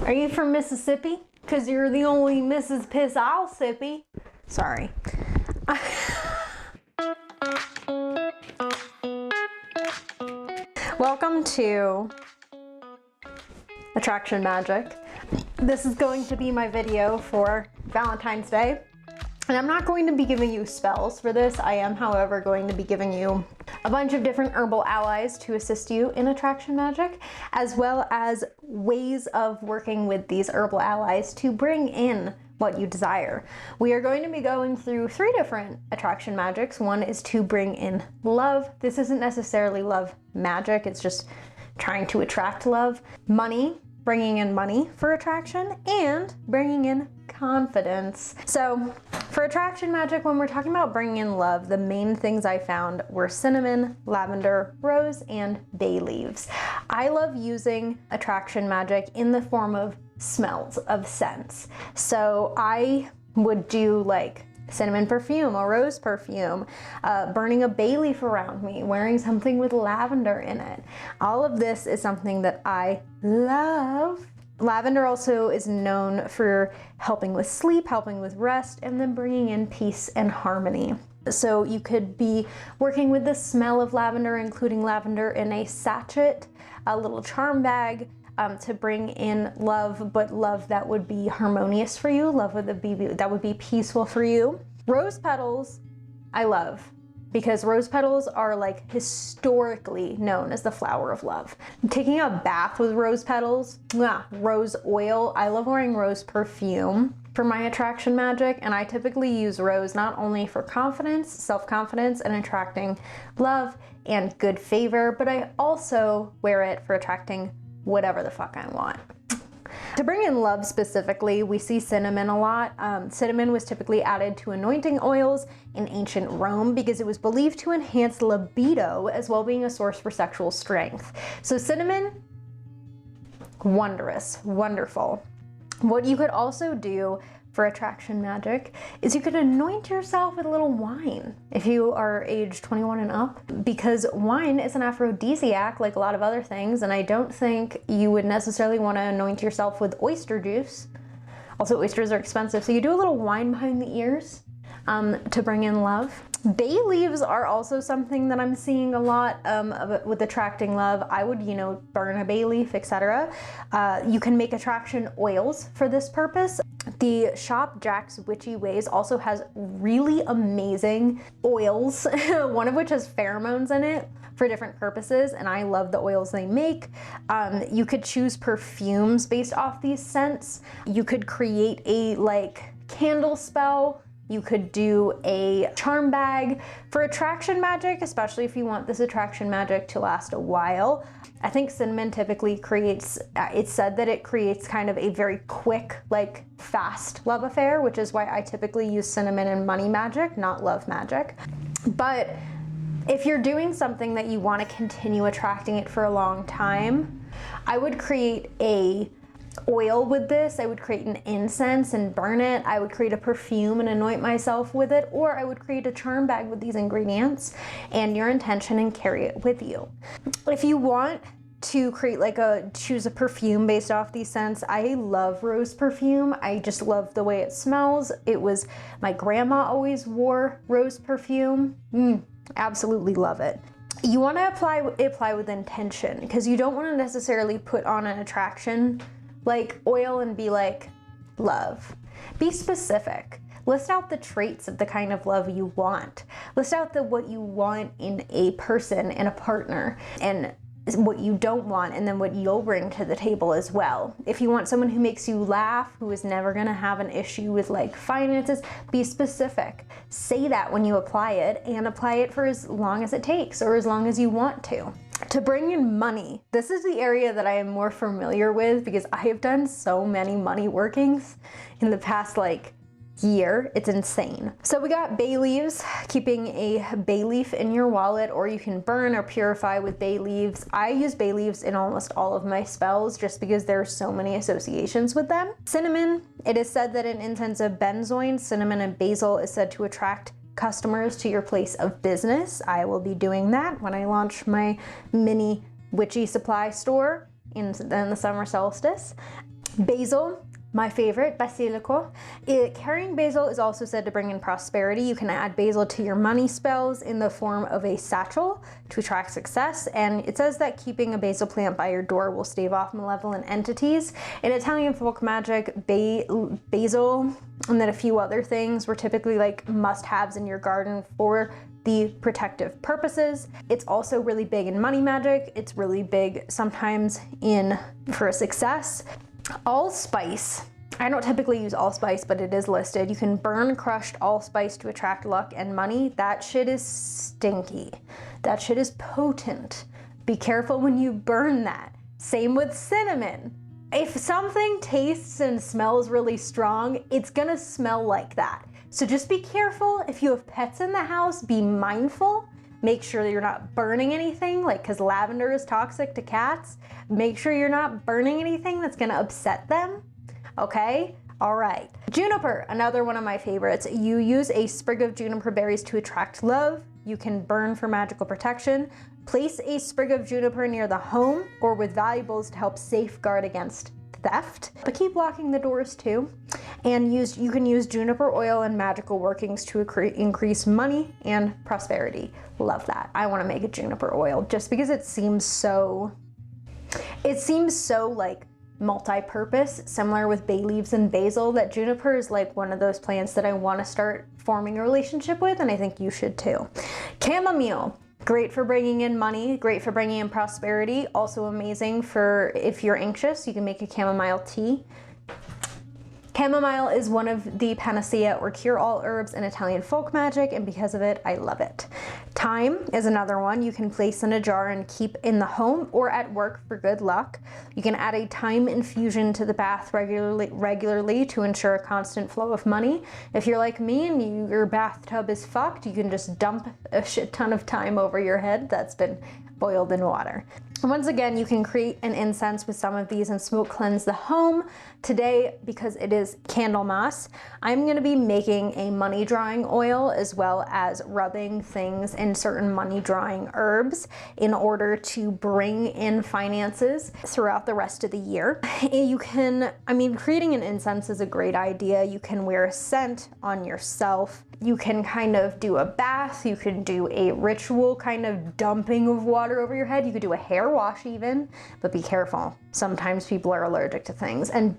Are you from Mississippi? Because you're the only Mrs. Piss I'll sippy. Sorry. Welcome to Attraction Magic. This is going to be my video for Valentine's Day. And I'm not going to be giving you spells for this. I am, however, going to be giving you a bunch of different herbal allies to assist you in attraction magic, as well as ways of working with these herbal allies to bring in what you desire. We are going to be going through 3 different attraction magics. One is to bring in love. This isn't necessarily love magic, it's just trying to attract love. Money, bringing in money for attraction, and bringing in confidence. So for attraction magic, when we're talking about bringing in love, the main things I found were cinnamon, lavender, rose, and bay leaves. I love using attraction magic in the form of smells, of scents. So I would do like cinnamon perfume, a rose perfume, burning a bay leaf around me, wearing something with lavender in it. All of this is something that I love. Lavender also is known for helping with sleep, helping with rest, and then bringing in peace and harmony. So you could be working with the smell of lavender, including lavender in a sachet, a little charm bag, to bring in love, but love that would be harmonious for you, love that would be peaceful for you. Rose petals, I love, because rose petals are like historically known as the flower of love. Taking a bath with rose petals, rose oil. I love wearing rose perfume for my attraction magic, and I typically use rose not only for confidence, self-confidence, and attracting love and good favor, but I also wear it for attracting whatever the fuck I want. To bring in love specifically, we see cinnamon a lot. Cinnamon was typically added to anointing oils in ancient Rome because it was believed to enhance libido as well, being a source for sexual strength. So cinnamon, wondrous, wonderful. What you could also do for attraction magic is you could anoint yourself with a little wine if you are age 21 and up, because wine is an aphrodisiac like a lot of other things, and I don't think you would necessarily want to anoint yourself with oyster juice. Also, oysters are expensive, so you do a little wine behind the ears to bring in love. Bay leaves are also something that I'm seeing a lot with attracting love. I would, burn a bay leaf, etc. You can make attraction oils for this purpose. The shop Jack's Witchy Ways also has really amazing oils, one of which has pheromones in it for different purposes, and I love the oils they make. You could choose perfumes based off these scents. You could create a candle spell. You could do a charm bag for attraction magic, especially if you want this attraction magic to last a while. I think cinnamon typically creates, it's said that it creates kind of a very quick, fast love affair, which is why I typically use cinnamon in money magic, not love magic. But if you're doing something that you want to continue attracting it for a long time, I would create a oil with this. I would create an incense and burn it. I would create a perfume and anoint myself with it, or I would create a charm bag with these ingredients and your intention and carry it with you. If you want to create choose a perfume based off these scents, I love rose perfume. I just love the way it smells. My grandma always wore rose perfume. Absolutely love it. You want to apply with intention, because you don't want to necessarily put on an attraction oil and be like, love. Be specific. List out the traits of the kind of love you want. List out what you want in a person and a partner, and what you don't want, and then what you'll bring to the table as well. If you want someone who makes you laugh, who is never gonna have an issue with finances, be specific. Say that when you apply it, and apply it for as long as it takes, or as long as you want to. To bring in money, this is the area that I am more familiar with because I have done so many money workings in the past year. It's insane. So we got bay leaves, keeping a bay leaf in your wallet, or you can burn or purify with bay leaves. I use bay leaves in almost all of my spells just because there are so many associations with them. Cinnamon, it is said that in incense of benzoin, cinnamon and basil is said to attract customers to your place of business. I will be doing that when I launch my mini witchy supply store in the summer solstice. Basil, my favorite, basilico. Carrying basil is also said to bring in prosperity. You can add basil to your money spells in the form of a satchel to attract success. And it says that keeping a basil plant by your door will stave off malevolent entities. In Italian folk magic, basil and then a few other things were typically like must-haves in your garden for the protective purposes. It's also really big in money magic. It's really big sometimes for success. Allspice. I don't typically use allspice, but it is listed. You can burn crushed allspice to attract luck and money. That shit is stinky. That shit is potent. Be careful when you burn that. Same with cinnamon. If something tastes and smells really strong, it's gonna smell like that. So just be careful. If you have pets in the house, be mindful. Make sure that you're not burning anything, like, because lavender is toxic to cats. Make sure you're not burning anything that's gonna upset them, okay? All right. Juniper, another one of my favorites. You use a sprig of juniper berries to attract love. You can burn for magical protection. Place a sprig of juniper near the home or with valuables to help safeguard against theft, but keep locking the doors too. And you can use juniper oil and magical workings to increase money and prosperity. Love that. I want to make a juniper oil just because it seems so like multi-purpose, similar with bay leaves and basil, that juniper is like one of those plants that I want to start forming a relationship with, and I think you should too. Chamomile. Great for bringing in money, great for bringing in prosperity. Also amazing for if you're anxious, you can make a chamomile tea. Chamomile is one of the panacea or cure-all herbs in Italian folk magic, and because of it, I love it. Thyme is another one you can place in a jar and keep in the home or at work for good luck. You can add a thyme infusion to the bath regularly to ensure a constant flow of money. If you're like me and your bathtub is fucked, you can just dump a shit ton of thyme over your head that's been boiled in water. Once again, you can create an incense with some of these and smoke cleanse the home. Today, because it is Candlemas, I'm going to be making a money drawing oil as well as rubbing things in certain money drawing herbs in order to bring in finances throughout the rest of the year. Creating an incense is a great idea. You can wear a scent on yourself. You can kind of do a bath. You can do a ritual kind of dumping of water over your head. You could do a hair wash even, but be careful. Sometimes people are allergic to things. And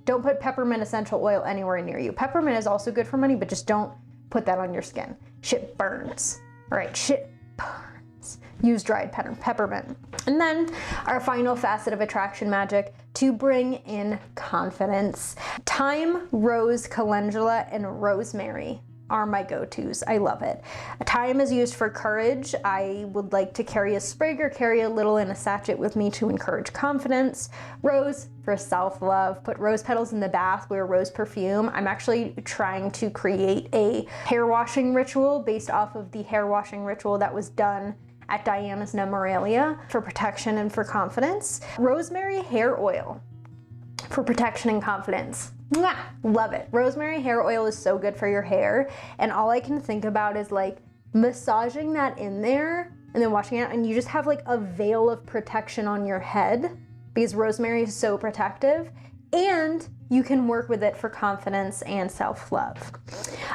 don't put peppermint essential oil anywhere near you. Peppermint is also good for money, but just don't put that on your skin. Shit burns. All right, shit burns. Use dried peppermint. And then our final facet of attraction magic, to bring in confidence. Thyme, rose, calendula, and rosemary are my go-tos. I love it. Thyme is used for courage. I would like to carry a sprig or carry a little in a sachet with me to encourage confidence. Rose for self-love. Put rose petals in the bath, wear rose perfume. I'm actually trying to create a hair washing ritual based off of the hair washing ritual that was done at Diana's Nemoralia for protection and for confidence. Rosemary hair oil for protection and confidence. Mwah! Love it. Rosemary hair oil is so good for your hair, and all I can think about is like massaging that in there and then washing it out, and you just have like a veil of protection on your head because rosemary is so protective, and you can work with it for confidence and self-love.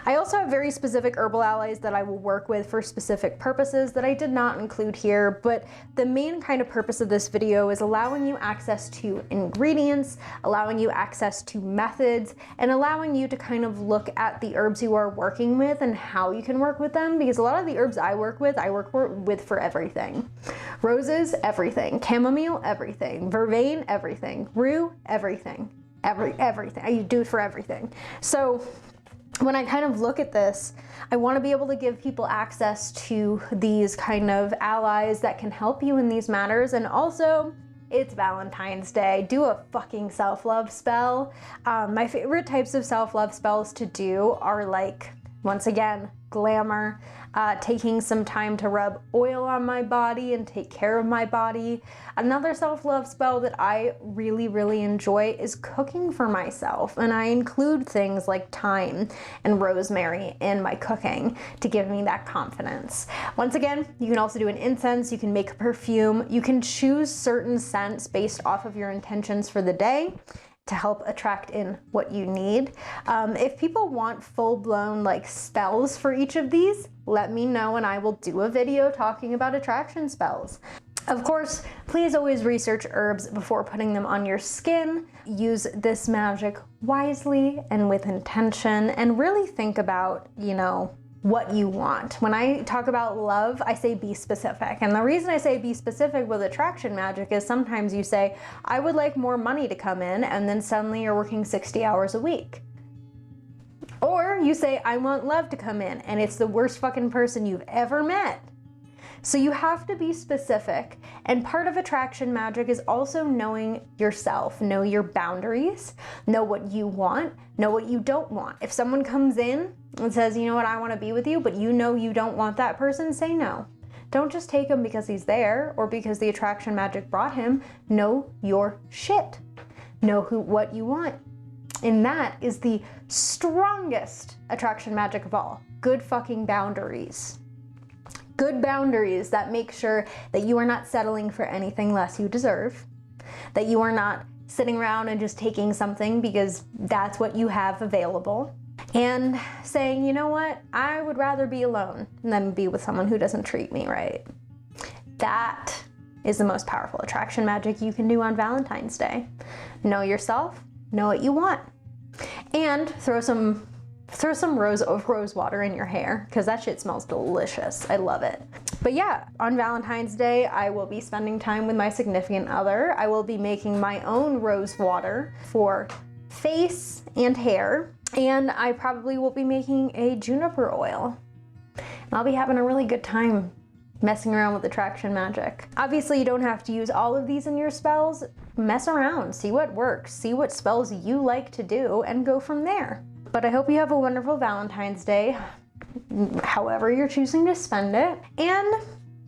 I also have very specific herbal allies that I will work with for specific purposes that I did not include here, but the main kind of purpose of this video is allowing you access to ingredients, allowing you access to methods, and allowing you to kind of look at the herbs you are working with and how you can work with them, because a lot of the herbs I work with for everything. Roses, everything. Chamomile, everything. Vervain, everything. Rue, everything. Everything. I do it for everything. So when I kind of look at this, I want to be able to give people access to these kind of allies that can help you in these matters. And also, it's Valentine's Day. Do a fucking self-love spell. My favorite types of self-love spells to do are like Once again, glamour, taking some time to rub oil on my body and take care of my body. Another self-love spell that I really, really enjoy is cooking for myself. And I include things like thyme and rosemary in my cooking to give me that confidence. Once again, you can also do an incense, you can make a perfume, you can choose certain scents based off of your intentions for the day to help attract in what you need. If people want full-blown like spells for each of these, let me know and I will do a video talking about attraction spells. Of course, please always research herbs before putting them on your skin. Use this magic wisely and with intention, and really think about, you know, what you want. When I talk about love, I say be specific. And the reason I say be specific with attraction magic is sometimes you say, I would like more money to come in, and then suddenly you're working 60 hours a week. Or you say, I want love to come in, and it's the worst fucking person you've ever met. So you have to be specific, and part of attraction magic is also knowing yourself, know your boundaries, know what you want, know what you don't want. If someone comes in and says, you know what, I want to be with you, but you know you don't want that person, say no. Don't just take him because he's there or because the attraction magic brought him. Know your shit. Know what you want. And that is the strongest attraction magic of all. Good fucking boundaries. Good boundaries that make sure that you are not settling for anything less you deserve, that you are not sitting around and just taking something because that's what you have available, and saying, you know what, I would rather be alone than be with someone who doesn't treat me right. That is the most powerful attraction magic you can do on Valentine's Day. Know yourself, know what you want, and throw some rose water in your hair, because that shit smells delicious. I love it. But yeah, on Valentine's Day, I will be spending time with my significant other. I will be making my own rose water for face and hair, and I probably will be making a juniper oil. And I'll be having a really good time messing around with attraction magic. Obviously, you don't have to use all of these in your spells. Mess around, see what works, see what spells you like to do, and go from there. But I hope you have a wonderful Valentine's Day, however you're choosing to spend it. And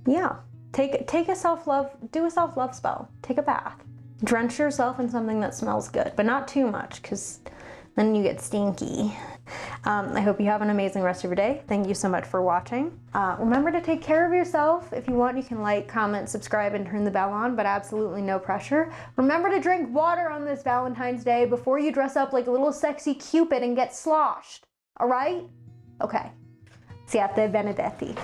yeah, take a self-love, do a self-love spell. Take a bath. Drench yourself in something that smells good, but not too much, because then you get stinky. I hope you have an amazing rest of your day. Thank you so much for watching. Remember to take care of yourself. If you want, you can like, comment, subscribe, and turn the bell on, but absolutely no pressure. Remember to drink water on this Valentine's Day before you dress up like a little sexy Cupid and get sloshed. All right? Okay. Siate benedetti.